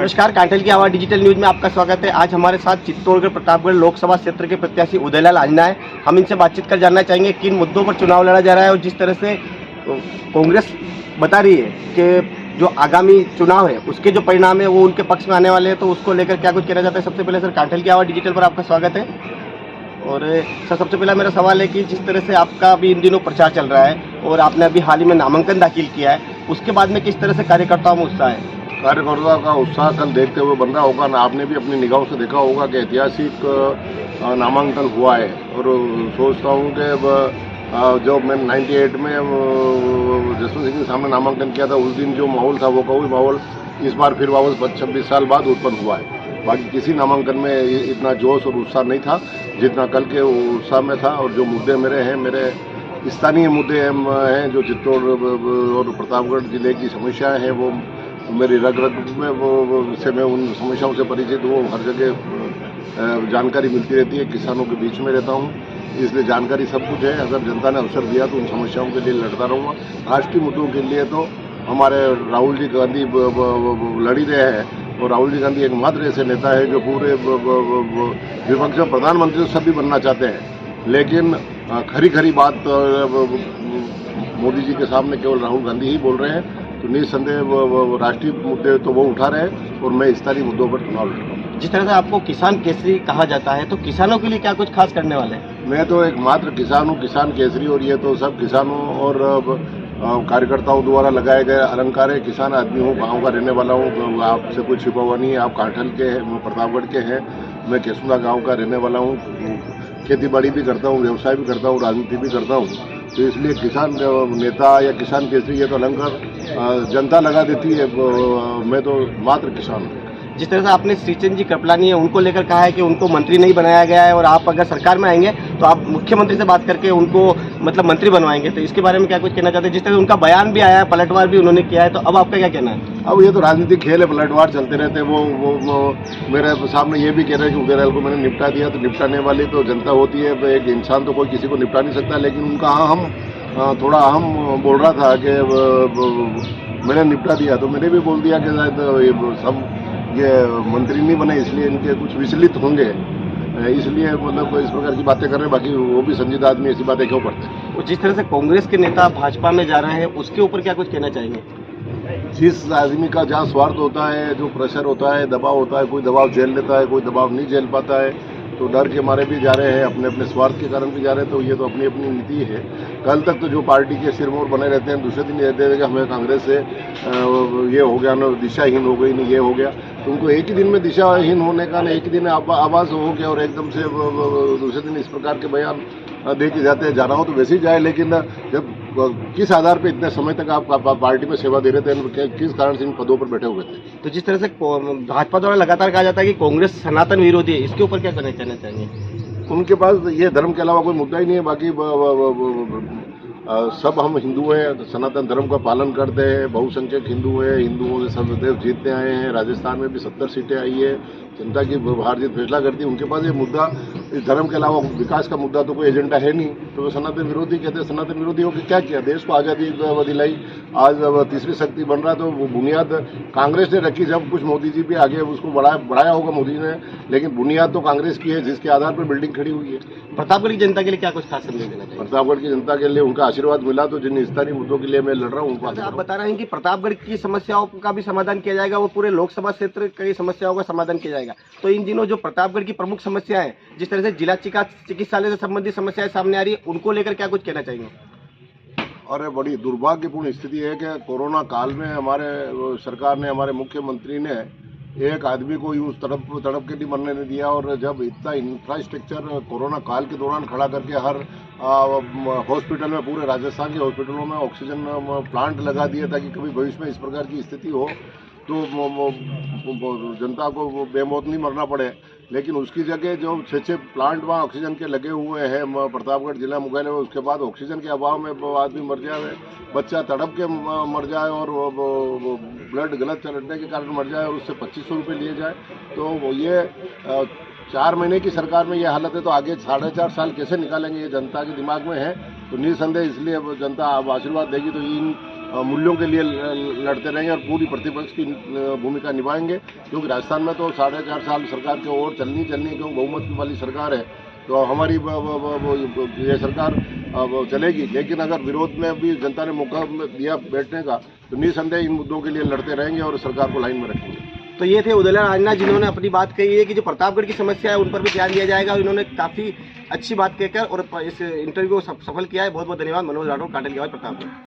नमस्कार, कांठल की आवाज़ डिजिटल न्यूज में आपका स्वागत है। आज हमारे साथ चित्तौड़गढ़ प्रतापगढ़ लोकसभा क्षेत्र के प्रत्याशी उदयलाल आंजना है। हम इनसे बातचीत कर जानना चाहेंगे किन मुद्दों पर चुनाव लड़ा जा रहा है और जिस तरह से कांग्रेस बता रही है कि जो आगामी चुनाव है उसके जो परिणाम है वो उनके पक्ष में आने वाले हैं, तो उसको लेकर क्या कुछ कहना चाहते हैं। सबसे पहले सर, कांठल की आवाज़ डिजिटल पर आपका स्वागत है। और सर, सबसे पहला मेरा सवाल है कि जिस तरह से आपका अभी इन दिनों प्रचार चल रहा है और आपने अभी हाल ही में नामांकन दाखिल किया है, उसके बाद में किस तरह से कार्यकर्ताओं में उत्साह है? कार्यकर्ता का उत्साह कल देखते हुए बन रहा होगा ना। आपने भी अपनी निगाहों से देखा होगा कि ऐतिहासिक नामांकन हुआ है। और सोचता हूँ कि जब मैंने 98 में जसवंत सिंह के सामने नामांकन किया था, उस दिन जो माहौल था वो कोई माहौल इस बार फिर वापस 26 साल बाद उत्पन्न हुआ है। बाकी किसी नामांकन में इतना जोश और उत्साह नहीं था जितना कल के उत्साह में था। और जो मुद्दे मेरे स्थानीय मुद्दे हैं, जो चित्तौड़ और प्रतापगढ़ जिले की समस्याएं हैं, वो मेरी रग में से मैं उन समस्याओं से परिचित हूँ। हर जगह जानकारी मिलती रहती है, किसानों के बीच में रहता हूँ, इसलिए जानकारी सब कुछ है। अगर जनता ने अवसर दिया तो उन समस्याओं के लिए लड़ता रहूँगा। राष्ट्रीय मुद्दों के लिए तो हमारे राहुल जी गांधी लड़ी रहे हैं। और राहुल जी गांधी एकमात्र ऐसे नेता है जो पूरे विपक्ष में प्रधानमंत्री तो सभी बनना चाहते हैं, लेकिन खरी बात मोदी जी के सामने केवल राहुल गांधी ही बोल रहे हैं। तो निस्संदेह राष्ट्रीय मुद्दे तो वो उठा रहे हैं और मैं स्थानीय मुद्दों पर चुनाव लड़ रहा हूँ। जिस तरह से आपको किसान केसरी कहा जाता है, तो किसानों के लिए क्या कुछ खास करने वाले हैं? मैं तो एकमात्र किसान हूँ, किसान केसरी। और ये तो सब किसानों और कार्यकर्ताओं द्वारा लगाए गए अलंकार है। किसान आदमी हूँ, गाँव का रहने वाला हूँ, आपसे कुछ छिपा हुआ नहीं है। आप कांठल के हैं, प्रतापगढ़ के हैं, मैं केसुला गाँव का रहने वाला हूँ। खेती बाड़ी भी करता हूँ, व्यवसाय भी करता हूँ, राजनीति भी करता हूँ। तो इसलिए किसान नेता या किसान केसरी ये तो अलंकार जनता लगा देती है। मैं तो मात्र किसान हूँ। जिस तरह से आपने श्रीचंद जी कृपलानी है उनको लेकर कहा है कि उनको मंत्री नहीं बनाया गया है और आप अगर सरकार में आएंगे तो आप मुख्यमंत्री से बात करके उनको मतलब मंत्री बनवाएंगे, तो इसके बारे में क्या कुछ कहना चाहते हैं? जिस तरह उनका बयान भी आया है, पलटवार भी उन्होंने किया है, तो अब आपका क्या कहना है? अब ये तो राजनीतिक खेल है, पलटवार चलते रहते हैं। वो मेरे सामने ये भी कह रहे हैं कि उदयलाल को मैंने निपटा दिया। तो निपटाने वाली तो जनता होती है, एक इंसान तो कोई किसी को निपटा नहीं सकता। लेकिन उनका हम थोड़ा अहम बोल रहा था कि मैंने निपटा दिया, तो मैंने भी बोल दिया कि शायद सब ये मंत्री नहीं बने इसलिए इनके कुछ विचलित होंगे, इसलिए मतलब इस प्रकार की बातें कर रहे हैं। बाकी वो भी संजीदा आदमी, ऐसी बातें क्यों करते हैं? तो जिस तरह से कांग्रेस के नेता भाजपा में जा रहे हैं उसके ऊपर क्या कुछ कहना चाहेंगे? जिस आदमी का जहाँ स्वार्थ होता है, जो प्रेशर होता है, दबाव होता है, कोई दबाव झेल लेता है, कोई दबाव नहीं झेल पाता है, तो डर के मारे भी जा रहे हैं, अपने अपने स्वार्थ के कारण भी जा रहे हैं। तो ये तो अपनी अपनी नीति है। कल तक तो जो पार्टी के सिरमौर बने रहते हैं, दूसरे दिन कहते हैं कि हमें कांग्रेस से ये हो गया ना, दिशाहीन हो गई, नहीं ये हो गया। तो उनको एक ही दिन में दिशाहीन होने का ना एक ही दिन आवाज हो गया और एकदम से दूसरे दिन इस प्रकार के बयान दे के जाते हैं। जाना हो तो वैसे ही जाए, लेकिन जब किस आधार पर इतने समय तक आप पार्टी में सेवा दे रहे थे, किस कारण से इन पदों पर बैठे हुए थे? तो जिस तरह से भाजपा द्वारा लगातार कहा जाता है कि कांग्रेस सनातन विरोधी है, इसके ऊपर क्या कहना चाहेंगे? उनके पास ये धर्म के अलावा कोई मुद्दा ही नहीं है। बाकी सब हम हिंदू हैं, तो सनातन धर्म का पालन करते हैं, बहुसंख्यक हिंदू हैं, हिंदुओं से सदैव जीतते आए हैं। राजस्थान में भी 70 सीटें आई है, जनता की हार जीत फैसला करती है। उनके पास ये मुद्दा, इस धर्म के अलावा विकास का मुद्दा तो कोई एजेंडा है नहीं, तो वो सनातन विरोधी कहते हैं। सनातन विरोधी होकर क्या किया? देश को आज़ादी दिलाई, आज तीसरी शक्ति बन रहा। तो वो बुनियाद कांग्रेस ने रखी, जब कुछ मोदी जी भी आगे उसको बढ़ाया होगा मोदी ने, लेकिन बुनियाद तो कांग्रेस की है, जिसके आधार पर बिल्डिंग खड़ी हुई है। प्रतापगढ़ की जनता के लिए क्या कुछ खास संदेश देना चाहिए? प्रतापगढ़ की जनता के लिए उनका आशीर्वाद मिला, तो जिन स्थानीय मुद्दों के लिए मैं लड़ रहा हूँ उनको आप बता रहे हैं कि प्रतापगढ़ की समस्याओं का भी समाधान किया जाएगा, वो पूरे लोकसभा क्षेत्र की समस्याओं का समाधान किया जाएगा। तो इन दिनों जो प्रतापगढ़ की प्रमुख समस्याएं, जिस तरह से जिला चिकित्सालय से संबंधित समस्याएं सामने आ रही है, उनको लेकर क्या कुछ कहना चाहेंगे? और बड़ी दुर्भाग्यपूर्ण स्थिति है कि कोरोना काल में हमारे सरकार ने, हमारे मुख्यमंत्री ने एक आदमी को यूँ तड़प के नहीं मरने नहीं दिया। और जब इतना इंफ्रास्ट्रक्चर कोरोना काल के दौरान खड़ा करके हर हॉस्पिटल में, पूरे राजस्थान के हॉस्पिटलों में ऑक्सीजन प्लांट लगा दिया ताकि कभी भविष्य में इस प्रकार की स्थिति हो तो जनता को बेमौत नहीं मरना पड़े। लेकिन उसकी जगह जो 6 प्लांट वहाँ ऑक्सीजन के लगे हुए हैं प्रतापगढ़ जिला मुख्यालय में, उसके बाद ऑक्सीजन के अभाव में आदमी मर जाए, बच्चा तड़प के मर जाए और ब्लड गलत चलने के कारण मर जाए और उससे 2500 रुपये लिए जाए। तो ये 4 महीने की सरकार में ये हालत है, तो आगे 4.5 साल कैसे निकालेंगे, ये जनता के दिमाग में है। तो निसंदेह इसलिए अब जनता अब आशीर्वाद देगी तो इन मूल्यों के लिए लड़ते रहेंगे और पूरी प्रतिपक्ष की भूमिका निभाएंगे, क्योंकि राजस्थान में तो 4.5 साल सरकार के और चलनी क्योंकि बहुमत वाली सरकार है, तो हमारी ये सरकार चलेगी। लेकिन अगर विरोध में भी जनता ने मौका दिया बैठने का, तो निसंदेह इन मुद्दों के लिए लड़ते रहेंगे और सरकार को लाइन में रखेंगे। तो ये थे उदयलाल आंजना, जिन्होंने अपनी बात कही है कि जो प्रतापगढ़ की समस्या है उन पर भी ध्यान दिया जाएगा। इन्होंने काफ़ी अच्छी बात कहकर और इस इंटरव्यू को सफल किया है। बहुत बहुत धन्यवाद। मनोज राठौर, काटन की आवाज़, प्रतापगढ़।